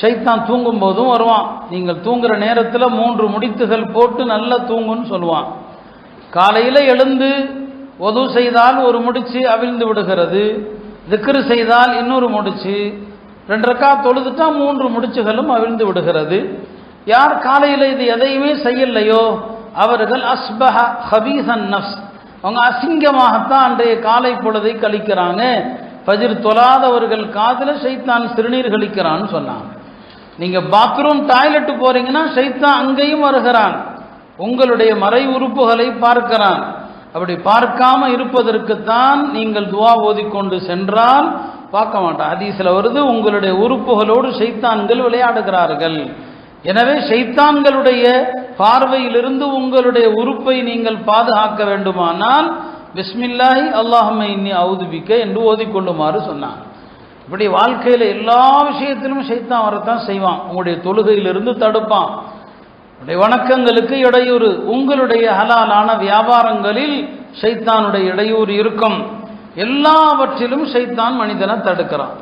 ஷைத்தான் தூங்கும் போதும் வருவான். நீங்கள் தூங்குற நேரத்தில் 3 முடித்துகள் போட்டு நல்லா தூங்குன்னு சொல்லுவான். காலையில் எழுந்து ஒது செய்தால் ஒரு முடிச்சு அவிழ்ந்து விடுகிறது, திக்ரு செய்தால் இன்னொரு முடிச்சு, 2 ரக்காத் தொழுதுட்டா 3 முடிச்சுகளும் அவிழ்ந்து விடுகிறது. யார் காலையில் இது எதையுமே செய்யலையோ அவர்கள் அஸ்பஹ ஹபீசன் நஃப்ஸ், அவங்க அசிங்கமாகத்தான் அன்றைய காலை பொழுதை கழிக்கிறாங்க. ஃபஜ்ர் தொழாதவர்கள் காதில் ஷைத்தான் சிறுநீர் கழிக்கிறான்னு சொன்னாங்க. நீங்கள் பாத்ரூம் டாய்லெட்டு போறீங்கன்னா ஷைத்தான் அங்கேயும் வருகிறான், உங்களுடைய மறை உறுப்புகளை பார்க்கிறான். அப்படி பார்க்காம இருப்பதற்குத்தான் நீங்கள் துவா ஓதிக்கொண்டு சென்றால் பார்க்க மாட்டான். ஹதீஸ்ல வருது, உங்களுடைய உறுப்புகளோடு ஷைத்தான்கள் விளையாடுகிறார்கள். எனவே ஷைத்தான்களுடைய பார்வையிலிருந்து உங்களுடைய உறுப்பை நீங்கள் பாதுகாக்க வேண்டுமானால் பிஸ்மில்லாஹி அல்லாஹும்ம இன்னி அஊது பிக்க என்று ஓதிக்கொள்ளுமாறு சொன்னான். இப்படி வாழ்க்கையில் எல்லா விஷயத்திலும் ஷைத்தான் வரத்தான் செய்வான். உங்களுடைய தொழுகையிலிருந்து தடுப்பான், உங்களுடைய வணக்கங்களுக்கு இடையூறு, உங்களுடைய ஹலாலான வியாபாரங்களில் ஷைத்தானுடைய இடையூறு இருக்கும். எல்லாவற்றிலும் ஷைத்தான் மனிதனை தடுக்கிறான்.